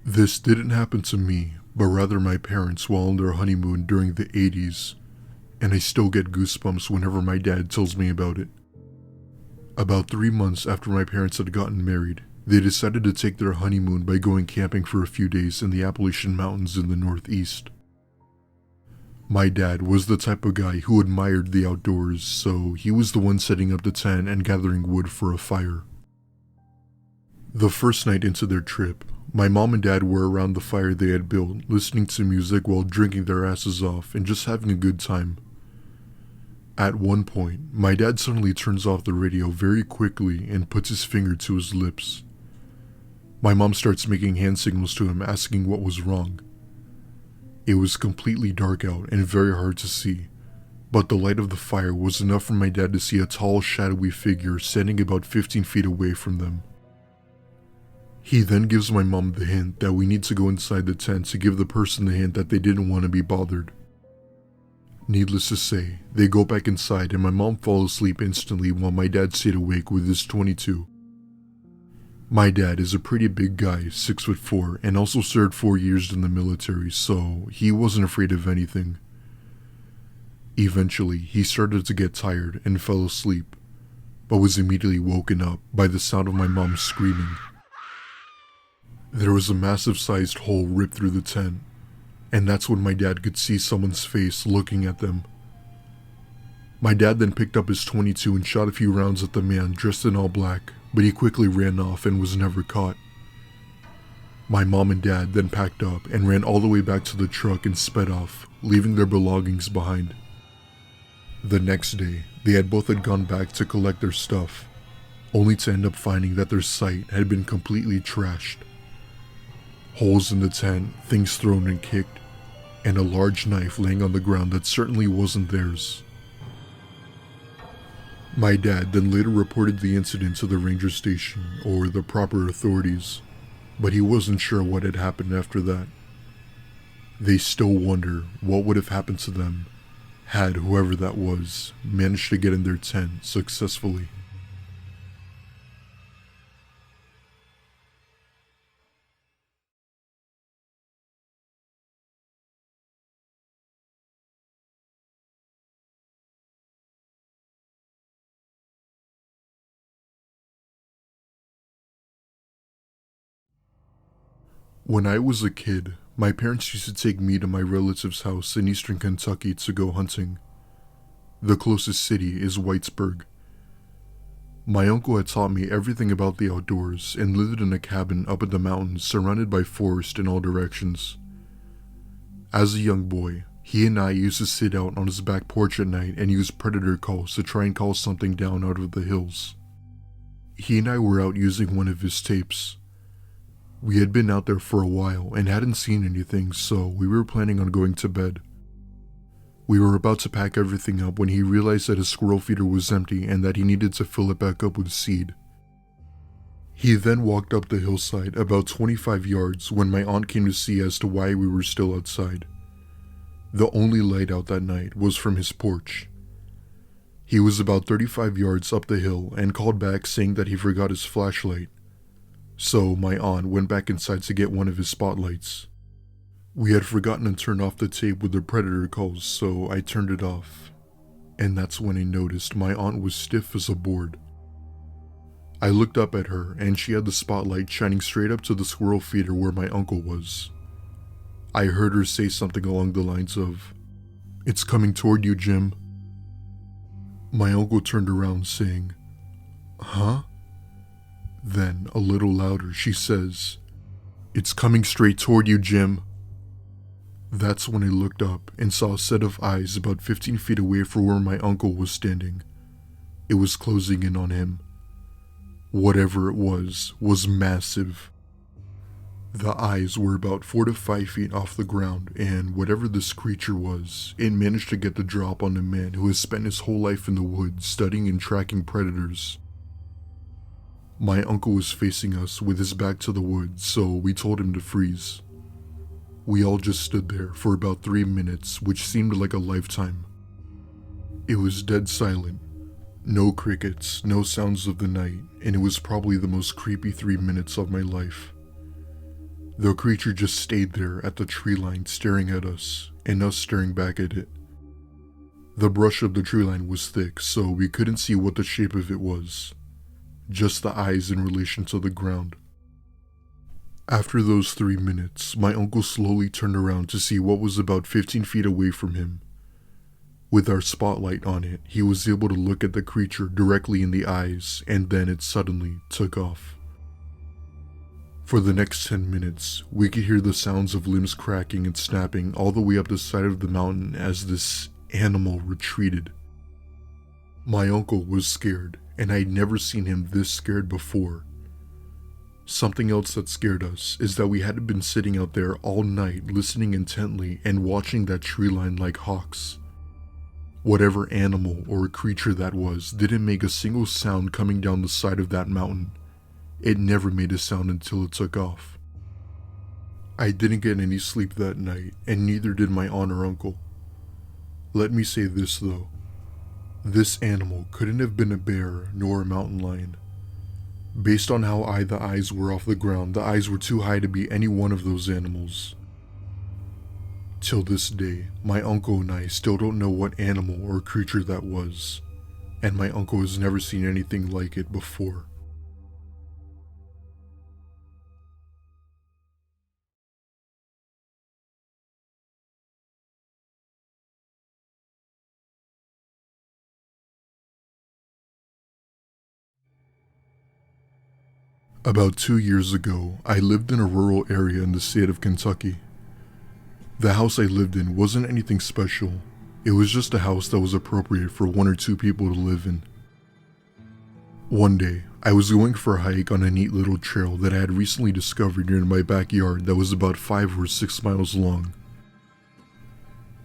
This didn't happen to me, but rather my parents while on their honeymoon during the 80s, and I still get goosebumps whenever my dad tells me about it. About 3 months after my parents had gotten married, they decided to take their honeymoon by going camping for a few days in the Appalachian Mountains in the Northeast. My dad was the type of guy who admired the outdoors, so he was the one setting up the tent and gathering wood for a fire. The first night into their trip, my mom and dad were around the fire they had built, listening to music while drinking their asses off and just having a good time. At one point, my dad suddenly turns off the radio very quickly and puts his finger to his lips. My mom starts making hand signals to him, asking what was wrong. It was completely dark out and very hard to see, but the light of the fire was enough for my dad to see a tall, shadowy figure standing about 15 feet away from them. He then gives my mom the hint that we need to go inside the tent to give the person the hint that they didn't want to be bothered. Needless to say, they go back inside and my mom falls asleep instantly while my dad stayed awake with his .22. My dad is a pretty big guy, 6'4", and also served 4 years in the military, so he wasn't afraid of anything. Eventually, he started to get tired and fell asleep, but was immediately woken up by the sound of my mom screaming. There was a massive-sized hole ripped through the tent, and that's when my dad could see someone's face looking at them. My dad then picked up his .22 and shot a few rounds at the man dressed in all black, but he quickly ran off and was never caught. My mom and dad then packed up and ran all the way back to the truck and sped off, leaving their belongings behind. The next day, they had both gone back to collect their stuff, only to end up finding that their site had been completely trashed. Holes in the tent, things thrown and kicked, and a large knife laying on the ground that certainly wasn't theirs. My dad then later reported the incident to the ranger station, or the proper authorities, but he wasn't sure what had happened after that. They still wonder what would have happened to them had whoever that was managed to get in their tent successfully. When I was a kid, my parents used to take me to my relative's house in eastern Kentucky to go hunting. The closest city is Whitesburg. My uncle had taught me everything about the outdoors and lived in a cabin up in the mountains surrounded by forest in all directions. As a young boy, he and I used to sit out on his back porch at night and use predator calls to try and call something down out of the hills. He and I were out using one of his tapes. We had been out there for a while and hadn't seen anything, so we were planning on going to bed. We were about to pack everything up when he realized that his squirrel feeder was empty and that he needed to fill it back up with seed. He then walked up the hillside about 25 yards when my aunt came to see as to why we were still outside. The only light out that night was from his porch. He was about 35 yards up the hill and called back saying that he forgot his flashlight. So my aunt went back inside to get one of his spotlights. We had forgotten to turn off the tape with the predator calls, so I turned it off. And that's when I noticed my aunt was stiff as a board. I looked up at her and she had the spotlight shining straight up to the squirrel feeder where my uncle was. I heard her say something along the lines of, "It's coming toward you, Jim." My uncle turned around saying, "Huh?" Then, a little louder, she says, "It's coming straight toward you, Jim." That's when I looked up and saw a set of eyes about 15 feet away from where my uncle was standing. It was closing in on him. Whatever it was massive. The eyes were about 4 to 5 feet off the ground, and whatever this creature was, it managed to get the drop on a man who has spent his whole life in the woods studying and tracking predators. My uncle was facing us with his back to the woods, so we told him to freeze. We all just stood there for about 3 minutes, which seemed like a lifetime. It was dead silent. No crickets, no sounds of the night, and it was probably the most creepy 3 minutes of my life. The creature just stayed there at the tree line staring at us, and us staring back at it. The brush of the tree line was thick, so we couldn't see what the shape of it was, just the eyes in relation to the ground. After those 3 minutes, my uncle slowly turned around to see what was about 15 feet away from him. With our spotlight on it, he was able to look at the creature directly in the eyes, and then it suddenly took off. For the next 10 minutes, we could hear the sounds of limbs cracking and snapping all the way up the side of the mountain as this animal retreated. My uncle was scared, and I'd never seen him this scared before. Something else that scared us is that we had been sitting out there all night listening intently and watching that tree line like hawks. Whatever animal or creature that was didn't make a single sound coming down the side of that mountain. It never made a sound until it took off. I didn't get any sleep that night, and neither did my aunt or uncle. Let me say this though. This animal couldn't have been a bear nor a mountain lion. Based on how high the eyes were off the ground, the eyes were too high to be any one of those animals. Till this day, my uncle and I still don't know what animal or creature that was, and my uncle has never seen anything like it before. About 2 years ago, I lived in a rural area in the state of Kentucky. The house I lived in wasn't anything special. It was just a house that was appropriate for 1 or 2 people to live in. One day, I was going for a hike on a neat little trail that I had recently discovered near my backyard that was about 5 or 6 miles long.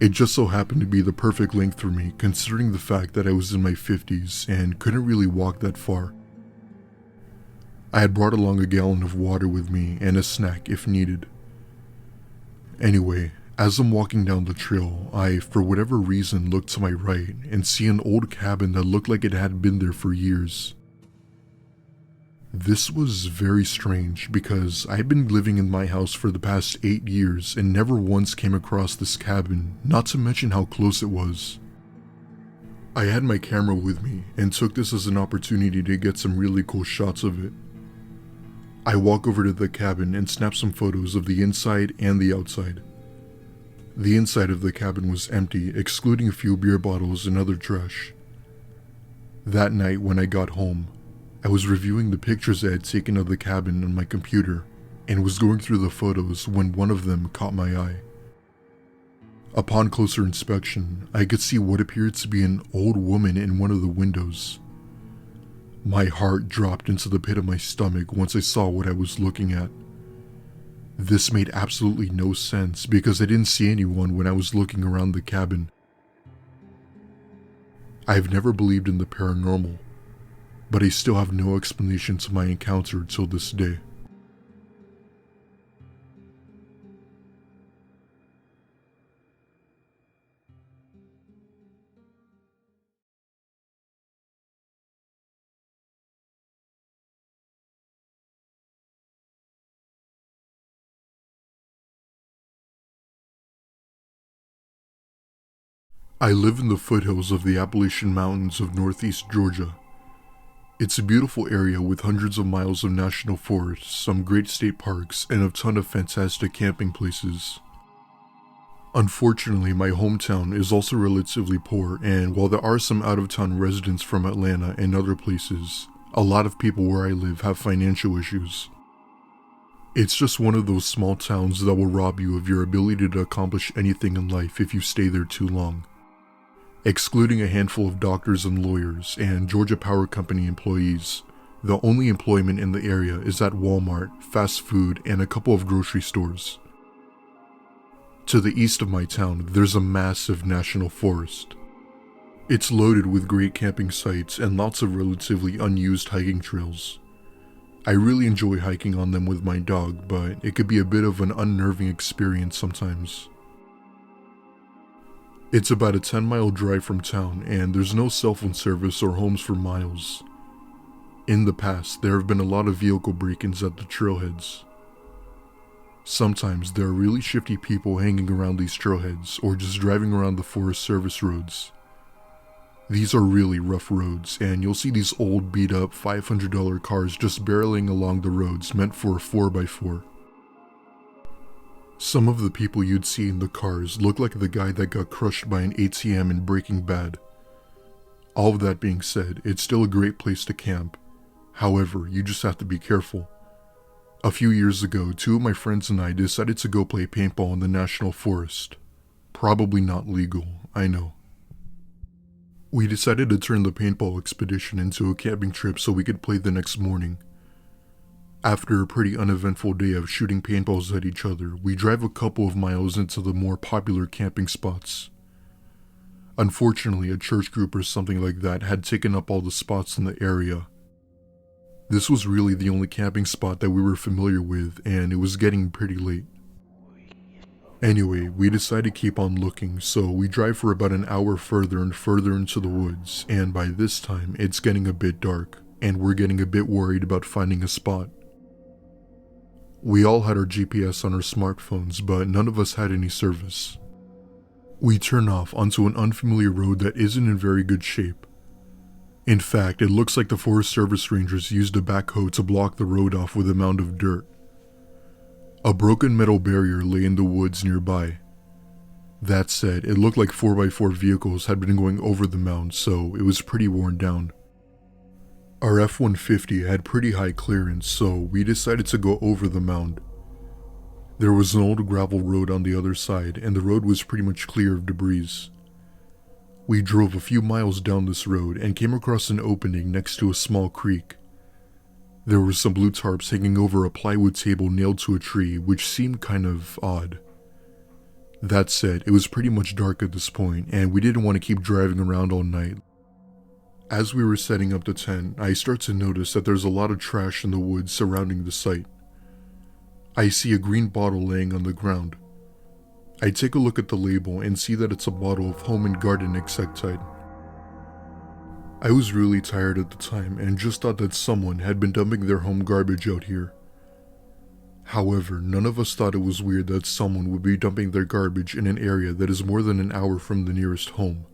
It just so happened to be the perfect length for me, considering the fact that I was in my 50s and couldn't really walk that far. I had brought along a gallon of water with me and a snack if needed. Anyway, as I'm walking down the trail, I, for whatever reason, look to my right and see an old cabin that looked like it had been there for years. This was very strange because I'd been living in my house for the past 8 years and never once came across this cabin, not to mention how close it was. I had my camera with me and took this as an opportunity to get some really cool shots of it. I walk over to the cabin and snap some photos of the inside and the outside. The inside of the cabin was empty, excluding a few beer bottles and other trash. That night when I got home, I was reviewing the pictures I had taken of the cabin on my computer and was going through the photos when one of them caught my eye. Upon closer inspection, I could see what appeared to be an old woman in one of the windows. My heart dropped into the pit of my stomach once I saw what I was looking at. This made absolutely no sense because I didn't see anyone when I was looking around the cabin. I've never believed in the paranormal, but I still have no explanation to my encounter till this day. I live in the foothills of the Appalachian Mountains of northeast Georgia. It's a beautiful area with hundreds of miles of national forests, some great state parks, and a ton of fantastic camping places. Unfortunately, my hometown is also relatively poor, and while there are some out-of-town residents from Atlanta and other places, a lot of people where I live have financial issues. It's just one of those small towns that will rob you of your ability to accomplish anything in life if you stay there too long. Excluding a handful of doctors and lawyers and Georgia Power Company employees, the only employment in the area is at Walmart, fast food, and a couple of grocery stores. To the east of my town, there's a massive national forest. It's loaded with great camping sites and lots of relatively unused hiking trails. I really enjoy hiking on them with my dog, but it could be a bit of an unnerving experience sometimes. It's about a 10-mile drive from town, and there's no cell phone service or homes for miles. In the past, there have been a lot of vehicle break-ins at the trailheads. Sometimes there are really shifty people hanging around these trailheads or just driving around the Forest Service roads. These are really rough roads, and you'll see these old beat up $500 cars just barreling along the roads meant for a 4x4. Some of the people you'd see in the cars look like the guy that got crushed by an ATM in Breaking Bad. All of that being said, it's still a great place to camp. However, you just have to be careful. A few years ago, 2 of my friends and I decided to go play paintball in the National Forest. Probably not legal, I know. We decided to turn the paintball expedition into a camping trip so we could play the next morning. After a pretty uneventful day of shooting paintballs at each other, we drive a couple of miles into the more popular camping spots. Unfortunately, a church group or something like that had taken up all the spots in the area. This was really the only camping spot that we were familiar with, and it was getting pretty late. Anyway, we decided to keep on looking, so we drive for about an hour further and further into the woods, and by this time, it's getting a bit dark, and we're getting a bit worried about finding a spot. We all had our GPS on our smartphones, but none of us had any service. We turn off onto an unfamiliar road that isn't in very good shape. In fact, it looks like the Forest Service Rangers used a backhoe to block the road off with a mound of dirt. A broken metal barrier lay in the woods nearby. That said, it looked like 4x4 vehicles had been going over the mound, so it was pretty worn down. Our F-150 had pretty high clearance, so we decided to go over the mound. There was an old gravel road on the other side, and the road was pretty much clear of debris. We drove a few miles down this road and came across an opening next to a small creek. There were some blue tarps hanging over a plywood table nailed to a tree, which seemed kind of odd. That said, it was pretty much dark at this point, and we didn't want to keep driving around all night. As we were setting up the tent, I start to notice that there's a lot of trash in the woods surrounding the site. I see a green bottle laying on the ground. I take a look at the label and see that it's a bottle of Home and Garden insecticide. I was really tired at the time and just thought that someone had been dumping their home garbage out here. However, none of us thought it was weird that someone would be dumping their garbage in an area that is more than an hour from the nearest home.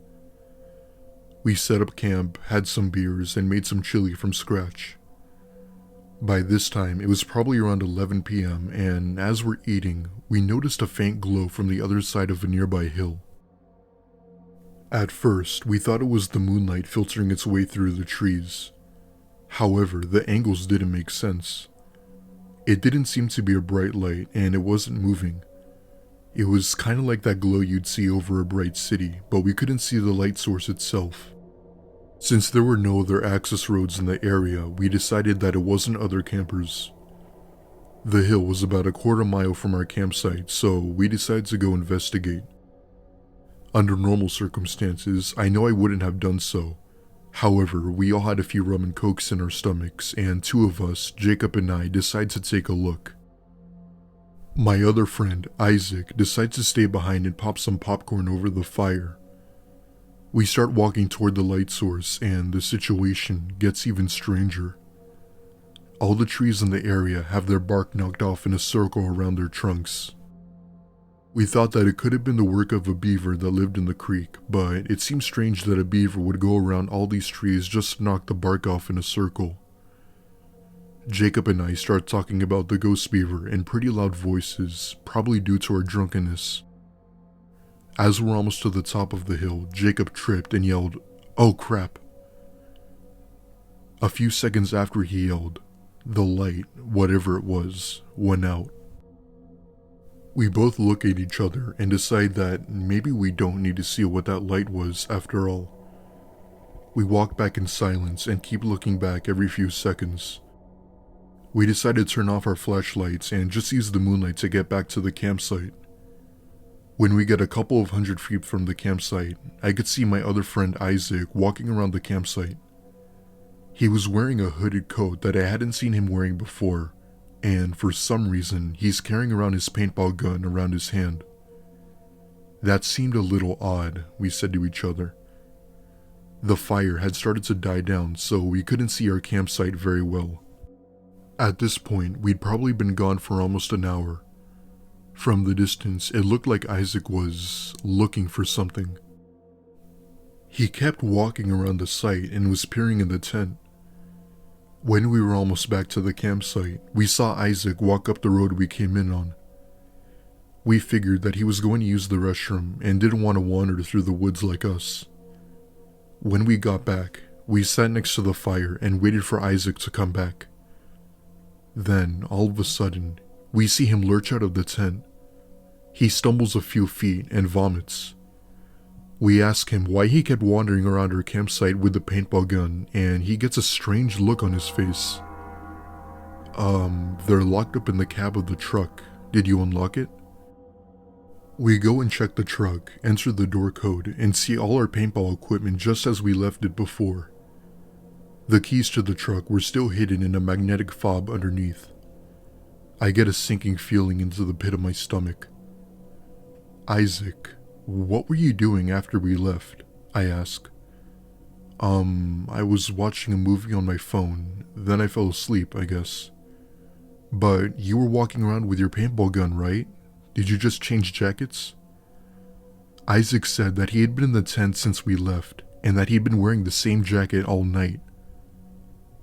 We set up camp, had some beers, and made some chili from scratch. By this time, it was probably around 11 p.m., and as we're eating, we noticed a faint glow from the other side of a nearby hill. At first, we thought it was the moonlight filtering its way through the trees. However, the angles didn't make sense. It didn't seem to be a bright light, and it wasn't moving. It was kind of like that glow you'd see over a bright city, but we couldn't see the light source itself. Since there were no other access roads in the area, we decided that it wasn't other campers. The hill was about a quarter mile from our campsite, so we decided to go investigate. Under normal circumstances, I know I wouldn't have done so. However, we all had a few rum and cokes in our stomachs, and 2 of us, Jacob and I, decided to take a look. My other friend, Isaac, decides to stay behind and pop some popcorn over the fire. We start walking toward the light source, and the situation gets even stranger. All the trees in the area have their bark knocked off in a circle around their trunks. We thought that it could have been the work of a beaver that lived in the creek, but it seems strange that a beaver would go around all these trees just to knock the bark off in a circle. Jacob and I start talking about the ghost beaver in pretty loud voices, probably due to our drunkenness. As we're almost to the top of the hill, Jacob tripped and yelled, "Oh crap." A few seconds after he yelled, the light, whatever it was, went out. We both look at each other and decide that maybe we don't need to see what that light was after all. We walk back in silence and keep looking back every few seconds. We decide to turn off our flashlights and just use the moonlight to get back to the campsite. When we get a couple of 100 feet from the campsite, I could see my other friend Isaac walking around the campsite. He was wearing a hooded coat that I hadn't seen him wearing before, and for some reason, he's carrying around his paintball gun around his hand. That seemed a little odd, we said to each other. The fire had started to die down, so we couldn't see our campsite very well. At this point, we'd probably been gone for almost an hour. From the distance, it looked like Isaac was looking for something. He kept walking around the site and was peering in the tent. When we were almost back to the campsite, we saw Isaac walk up the road we came in on. We figured that he was going to use the restroom and didn't want to wander through the woods like us. When we got back, we sat next to the fire and waited for Isaac to come back. Then, all of a sudden, we see him lurch out of the tent. He stumbles a few feet and vomits. We ask him why he kept wandering around our campsite with the paintball gun, and he gets a strange look on his face. They're locked up in the cab of the truck. Did you unlock it? We go and check the truck, enter the door code, and see all our paintball equipment just as we left it before. The keys to the truck were still hidden in a magnetic fob underneath. I get a sinking feeling into the pit of my stomach. Isaac, what were you doing after we left? I ask. I was watching a movie on my phone, then I fell asleep, I guess. But you were walking around with your paintball gun, right? Did you just change jackets? Isaac said that he had been in the tent since we left, and that he'd been wearing the same jacket all night.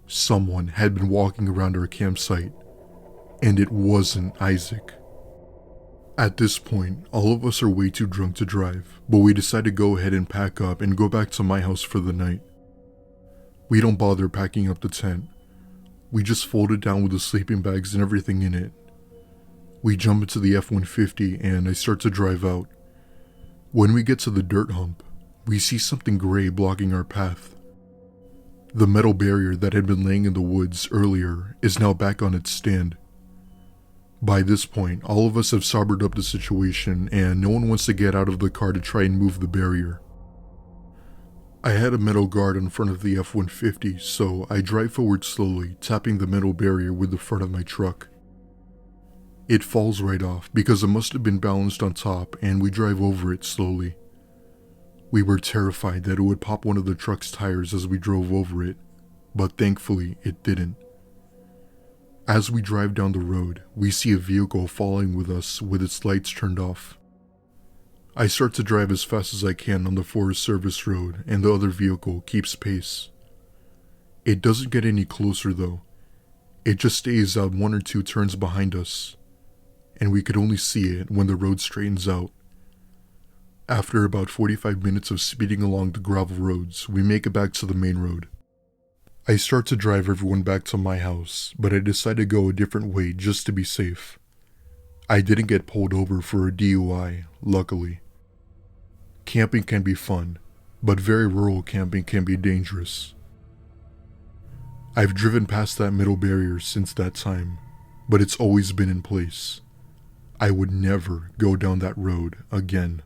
Someone had been walking around our campsite, and it wasn't Isaac. At this point, all of us are way too drunk to drive, but we decide to go ahead and pack up and go back to my house for the night. We don't bother packing up the tent. We just fold it down with the sleeping bags and everything in it. We jump into the F-150 and I start to drive out. When we get to the dirt hump, we see something gray blocking our path. The metal barrier that had been laying in the woods earlier is now back on its stand. By this point, all of us have sobered up the situation and no one wants to get out of the car to try and move the barrier. I had a metal guard in front of the F-150, so I drive forward slowly, tapping the metal barrier with the front of my truck. It falls right off because it must have been balanced on top, and we drive over it slowly. We were terrified that it would pop one of the truck's tires as we drove over it, but thankfully it didn't. As we drive down the road, we see a vehicle following with us with its lights turned off. I start to drive as fast as I can on the Forest Service road, and the other vehicle keeps pace. It doesn't get any closer though. It just stays out one or two turns behind us, and we could only see it when the road straightens out. After about 45 minutes of speeding along the gravel roads, we make it back to the main road. I start to drive everyone back to my house, but I decide to go a different way just to be safe. I didn't get pulled over for a DUI, luckily. Camping can be fun, but very rural camping can be dangerous. I've driven past that metal barrier since that time, but it's always been in place. I would never go down that road again.